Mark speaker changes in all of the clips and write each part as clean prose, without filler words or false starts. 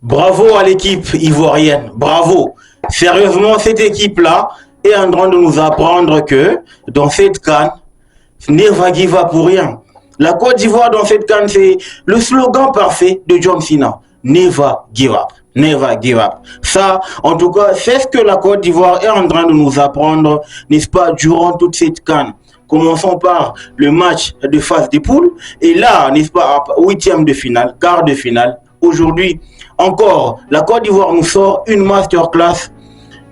Speaker 1: Bravo à l'équipe ivoirienne, bravo. Sérieusement, cette équipe-là est en train de nous apprendre que dans cette CAN, never give up pour rien. La Côte d'Ivoire dans cette CAN, c'est le slogan parfait de John Cena. Never give up. Never give up. Ça, en tout cas, c'est ce que la Côte d'Ivoire est en train de nous apprendre, n'est-ce pas, durant toute cette CAN. Commençons par le match de phase des poules. Et là, n'est-ce pas, huitième de finale, quart de finale. Aujourd'hui, encore, la Côte d'Ivoire nous sort une masterclass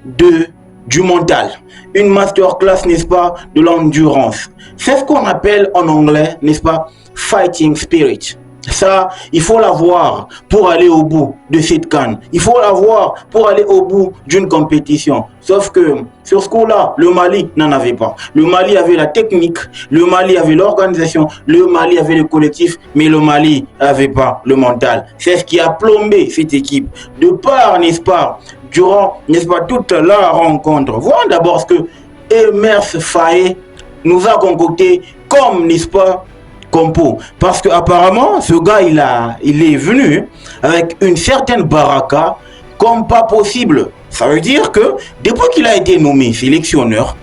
Speaker 1: du mental. Une masterclass, n'est-ce pas, de l'endurance. C'est ce qu'on appelle en anglais, n'est-ce pas, fighting spirit. Ça, il faut l'avoir pour aller au bout de cette CAN. Il faut l'avoir pour aller au bout d'une compétition. Sauf que sur ce coup-là, le Mali n'en avait pas. Le Mali avait la technique, le Mali avait l'organisation, le Mali avait le collectif, mais le Mali n'avait pas le mental. C'est ce qui a plombé cette équipe. De part, n'est-ce pas, durant, n'est-ce pas, toute la rencontre. Voyons d'abord ce que Emers Faé nous a concocté comme, n'est-ce pas, compo. Parce que apparemment, ce gars, il est venu avec une certaine baraka comme pas possible. Ça veut dire que depuis qu'il a été nommé sélectionneur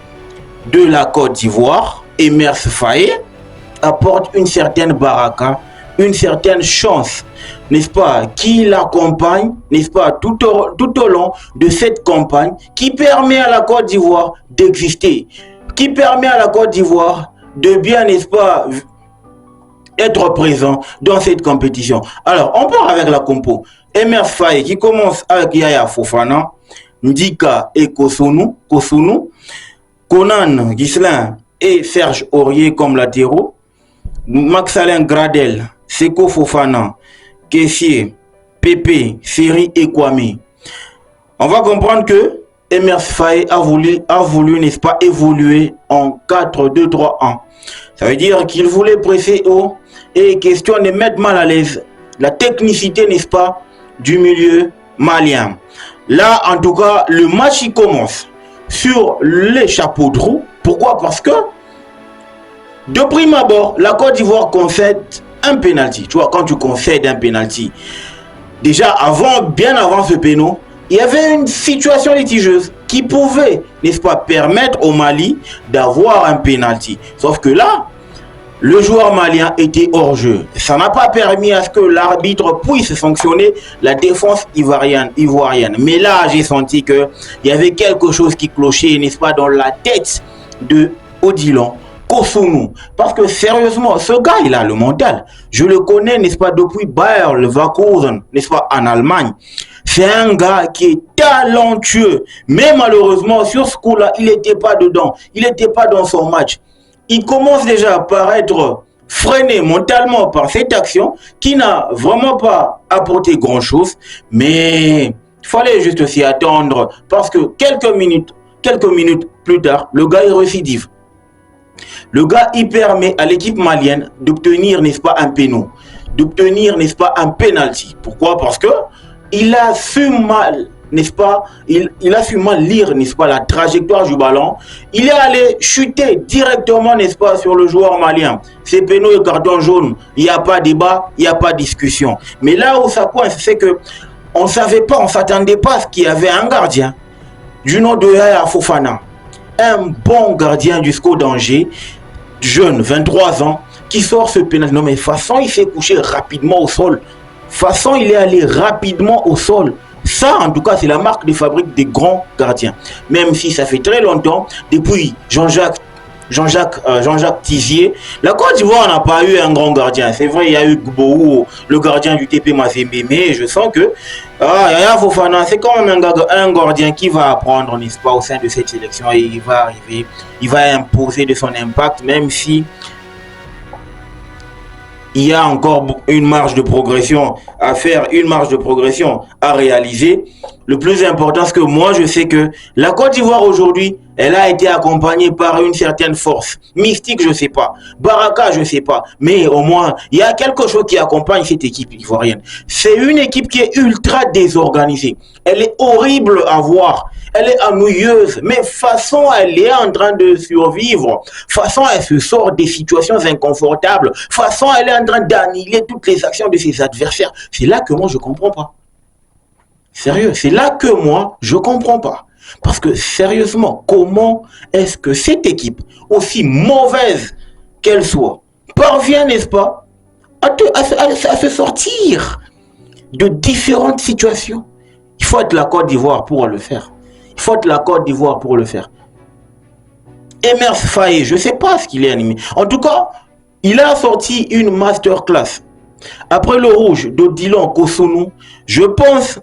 Speaker 1: de la Côte d'Ivoire, Emers Faé apporte une certaine baraka, une certaine chance, n'est-ce pas, qui l'accompagne, n'est-ce pas, tout au long de cette campagne, qui permet à la Côte d'Ivoire d'exister, qui permet à la Côte d'Ivoire de bien, n'est-ce pas, être présent dans cette compétition. Alors, on part avec la compo. Emers Faé qui commence avec Yaya Fofana, Ndika et Kosunu, Conan Ghislain et Serge Aurier comme latéraux, Max-Alain Gradel, Seko Fofana, Kessié, Pépé, Seri et Kwame. On va comprendre que Emers Faé a voulu, n'est-ce pas, évoluer en 4-2-3-1. Ça veut dire qu'il voulait presser haut et question de mettre mal à l'aise la technicité, n'est-ce pas, du milieu malien. Là, en tout cas, le match il commence sur les chapeaux de roue. Pourquoi? Parce que de prime abord, la Côte d'Ivoire concède un penalty. Tu vois, quand tu concèdes un penalty, déjà bien avant ce péno, il y avait une situation litigeuse qui pouvait, n'est-ce pas, permettre au Mali d'avoir un penalty. Sauf que là, le joueur malien était hors jeu. Ça n'a pas permis à ce que l'arbitre puisse sanctionner la défense ivoirienne. Mais là, j'ai senti qu'il y avait quelque chose qui clochait, n'est-ce pas, dans la tête de Odilon Kosunu. Parce que sérieusement, ce gars, il a le mental. Je le connais, n'est-ce pas, depuis Bayer Leverkusen, n'est-ce pas, en Allemagne. C'est un gars qui est talentueux. Mais malheureusement, sur ce coup-là, il n'était pas dedans. Il n'était pas dans son match. Il commence déjà par être freiné mentalement par cette action qui n'a vraiment pas apporté grand-chose. Mais il fallait juste s'y attendre parce que quelques minutes plus tard, le gars est récidive. Le gars, il permet à l'équipe malienne d'obtenir, n'est-ce pas, un péno, d'obtenir, n'est-ce pas, un penalty. Pourquoi? Parce que il a su mal, n'est-ce pas, il a su mal lire, n'est-ce pas, la trajectoire du ballon. Il est allé chuter directement, n'est-ce pas, sur le joueur malien. C'est péno et carton jaune. Il n'y a pas débat, il n'y a pas discussion. Mais là où ça coince, c'est que on ne savait pas, on ne s'attendait pas à ce qu'il y avait un gardien du nom de Yaya Fofana. Un bon gardien du SCO d'Angers, jeune, 23 ans, qui sort ce pénalty. Non mais façon, il s'est couché rapidement au sol. Façon, il est allé rapidement au sol. Ça, en tout cas, c'est la marque de fabrique des grands gardiens. Même si ça fait très longtemps, depuis Jean-Jacques Tizier, la Côte d'Ivoire n'a pas eu un grand gardien. C'est vrai, il y a eu Gbou, le gardien du TP Mazembe, mais je sens que Yaya Fofana, c'est quand même un gardien qui va apprendre, n'est-ce pas, au sein de cette sélection, et il va arriver, il va imposer de son impact, même si il y a encore une marge de progression à faire, une marge de progression à réaliser. Le plus important, c'est que moi, je sais que la Côte d'Ivoire aujourd'hui, elle a été accompagnée par une certaine force. Mystique, je ne sais pas. Baraka, je ne sais pas. Mais au moins, il y a quelque chose qui accompagne cette équipe ivoirienne. C'est une équipe qui est ultra désorganisée. Elle est horrible à voir. Elle est ennuyeuse. Mais façon, elle est en train de survivre. Façon, elle se sort des situations inconfortables. Façon, elle est en train d'annihiler toutes les actions de ses adversaires. C'est là que moi, je ne comprends pas. Sérieux, c'est là que moi, je comprends pas. Parce que sérieusement, comment est-ce que cette équipe, aussi mauvaise qu'elle soit, parvient, n'est-ce pas, à se sortir de différentes situations? Il faut être la Côte d'Ivoire pour le faire. Il faut être la Côte d'Ivoire pour le faire. Emers Faye, je ne sais pas ce qu'il est animé. En tout cas, il a sorti une masterclass. Après le rouge de Dylan Kosunu, je pense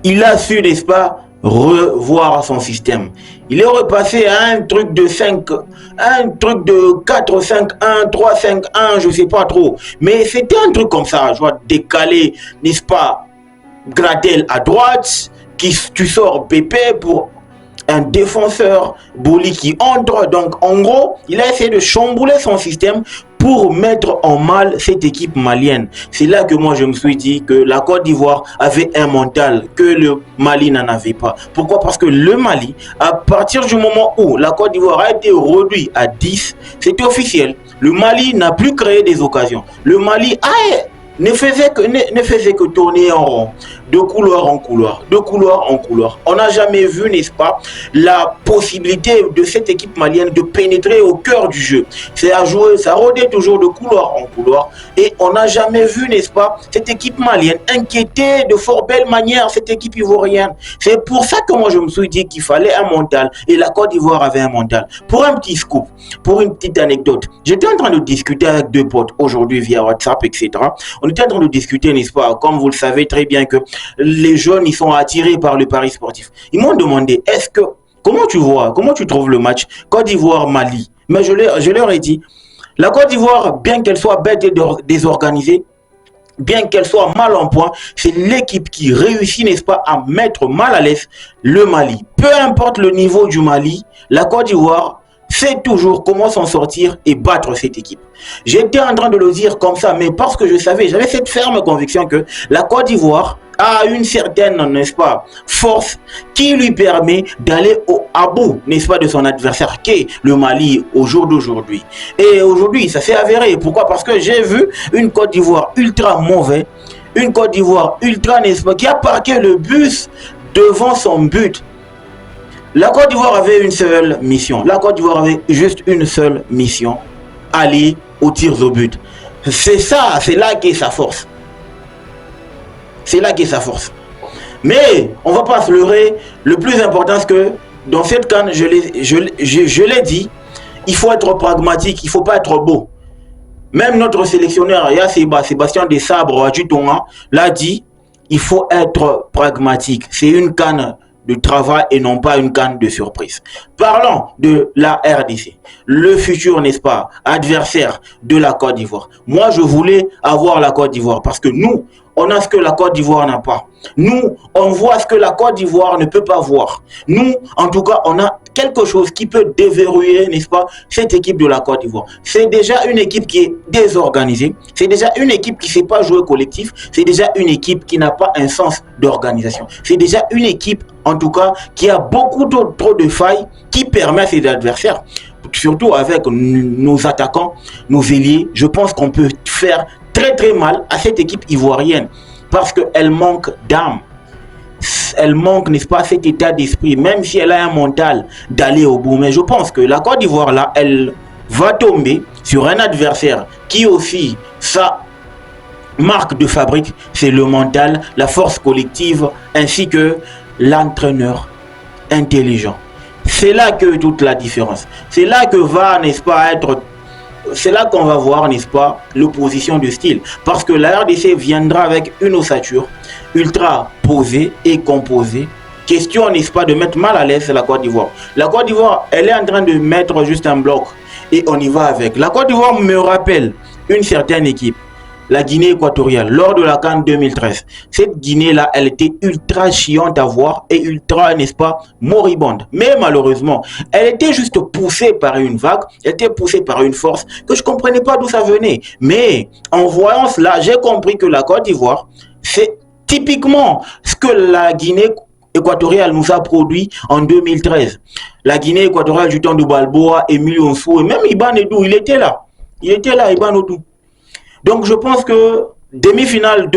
Speaker 1: il a su, n'est-ce pas, revoir son système. Il est repassé à un truc de 5, un truc de 4, 5, 1, 3, 5, 1, je ne sais pas trop. Mais c'était un truc comme ça, je vois, décalé, n'est-ce pas, Gradel à droite, tu sors Pépé pour un défenseur, Boli qui entre. Donc en gros, il a essayé de chambouler son système pour mettre en mal cette équipe malienne. C'est là que moi je me suis dit que la Côte d'Ivoire avait un mental que le Mali n'en avait pas. Pourquoi? Parce que le Mali, à partir du moment où la Côte d'Ivoire a été réduite à 10, c'est officiel. Le Mali n'a plus créé des occasions. Le Mali ne faisait que tourner en rond, de couloir en couloir, de couloir en couloir. On n'a jamais vu, n'est-ce pas, la possibilité de cette équipe malienne de pénétrer au cœur du jeu. C'est à jouer, ça rôdait toujours de couloir en couloir. Et on n'a jamais vu, n'est-ce pas, cette équipe malienne inquiéter de fort belle manière cette équipe ivoirienne. C'est pour ça que moi je me suis dit qu'il fallait un mental. Et la Côte d'Ivoire avait un mental. Pour un petit scoop, pour une petite anecdote, j'étais en train de discuter avec deux potes aujourd'hui via WhatsApp, etc. On était en train de discuter, n'est-ce pas, comme vous le savez très bien que les jeunes, ils sont attirés par le pari sportif. Ils m'ont demandé, comment tu trouves le match Côte d'Ivoire-Mali? Mais je leur ai dit, la Côte d'Ivoire, bien qu'elle soit bête et désorganisée, bien qu'elle soit mal en point, c'est l'équipe qui réussit, n'est-ce pas, à mettre mal à l'aise le Mali. Peu importe le niveau du Mali, la Côte d'Ivoire sait toujours comment s'en sortir et battre cette équipe. J'étais en train de le dire comme ça, mais parce que je savais, j'avais cette ferme conviction que la Côte d'Ivoire a une certaine, n'est-ce pas, force qui lui permet d'aller à bout, n'est-ce pas, de son adversaire qui est le Mali au jour d'aujourd'hui. Et aujourd'hui, ça s'est avéré. Pourquoi? Parce que j'ai vu une Côte d'Ivoire ultra mauvaise, une Côte d'Ivoire ultra, n'est-ce pas, qui a parqué le bus devant son but. La Côte d'Ivoire avait une seule mission. La Côte d'Ivoire avait juste une seule mission. Aller aux tirs au but. C'est ça, c'est là qu'est sa force. C'est là qu'est sa force. Mais, on ne va pas se leurrer. Le plus important, c'est que dans cette canne, je l'ai dit, il faut être pragmatique, il ne faut pas être beau. Même notre sélectionneur, Sébastien Desabre, l'a dit, il faut être pragmatique. C'est une canne de travail et non pas une canne de surprise. Parlons de la RDC, le futur, n'est-ce pas, adversaire de la Côte d'Ivoire. Moi, je voulais avoir la Côte d'Ivoire parce que nous, on a ce que la Côte d'Ivoire n'a pas. Nous, on voit ce que la Côte d'Ivoire ne peut pas voir. Nous, en tout cas, on a quelque chose qui peut déverrouiller, n'est-ce pas, cette équipe de la Côte d'Ivoire. C'est déjà une équipe qui est désorganisée. C'est déjà une équipe qui ne sait pas jouer collectif. C'est déjà une équipe qui n'a pas un sens d'organisation. C'est déjà une équipe, en tout cas, qui a beaucoup trop de failles qui permet à ses adversaires, surtout avec nos attaquants, nos ailiers, je pense qu'on peut faire très très mal à cette équipe ivoirienne parce qu'elle manque d'âme. Elle manque, n'est-ce pas, cet état d'esprit, même si elle a un mental d'aller au bout. Mais je pense que la Côte d'Ivoire, là, elle va tomber sur un adversaire qui aussi, sa marque de fabrique, c'est le mental, la force collective, ainsi que l'entraîneur intelligent. C'est là que toute la différence. C'est là que va, n'est-ce pas, c'est là qu'on va voir, n'est-ce pas, l'opposition de style. Parce que la RDC viendra avec une ossature ultra posée et composée. Question, n'est-ce pas, de mettre mal à l'aise la Côte d'Ivoire. La Côte d'Ivoire, elle est en train de mettre juste un bloc. Et on y va avec. La Côte d'Ivoire me rappelle une certaine équipe. La Guinée équatoriale, lors de la CAN 2013. Cette Guinée-là, elle était ultra chiante à voir et ultra, n'est-ce pas, moribonde. Mais malheureusement, elle était juste poussée par une vague, elle était poussée par une force que je ne comprenais pas d'où ça venait. Mais en voyant cela, j'ai compris que la Côte d'Ivoire, c'est typiquement ce que la Guinée équatoriale nous a produit en 2013. La Guinée équatoriale du temps de Balboa, Émile Onsou et même Iban Edou, il était là. Il était là, Iban Edou. Donc je pense que demi-finale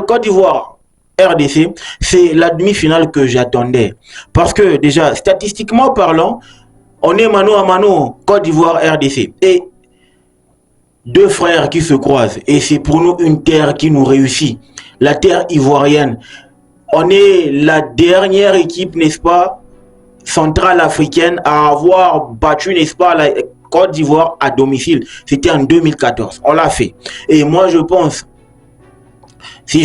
Speaker 1: Côte d'Ivoire, RDC, c'est la demi-finale que j'attendais. Parce que déjà, statistiquement parlant, on est mano à mano Côte d'Ivoire RDC. Et deux frères qui se croisent. Et c'est pour nous une terre qui nous réussit. La terre ivoirienne. On est la dernière équipe, n'est-ce pas, centrale africaine à avoir battu, n'est-ce pas, la Côte d'Ivoire à domicile. C'était en 2014. On l'a fait. Et moi, je pense, si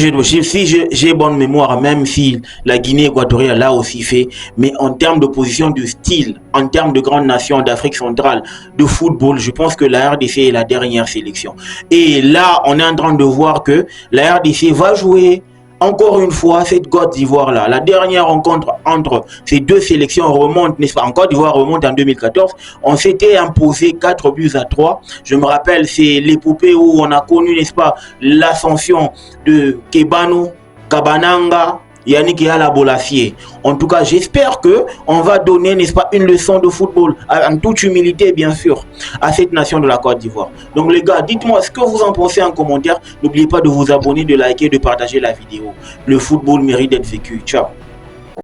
Speaker 1: j'ai bonne mémoire, même si la Guinée équatoriale l'a aussi fait, mais en termes de position de style, en termes de grande nation d'Afrique centrale, de football, je pense que la RDC est la dernière sélection. Et là, on est en train de voir que la RDC va jouer encore une fois cette Côte d'Ivoire-là. La dernière rencontre entre ces deux sélections remonte, n'est-ce pas, en Côte d'Ivoire remonte en 2014. On s'était imposé 4-3. Je me rappelle, c'est l'épopée où on a connu, n'est-ce pas, l'ascension de Kebano, Kabananga, Yannick Yala Bolafié. En tout cas, j'espère que on va donner, n'est-ce pas, une leçon de football, en toute humilité, bien sûr, à cette nation de la Côte d'Ivoire. Donc, les gars, dites-moi ce que vous en pensez en commentaire. N'oubliez pas de vous abonner, de liker, de partager la vidéo. Le football mérite d'être vécu. Ciao.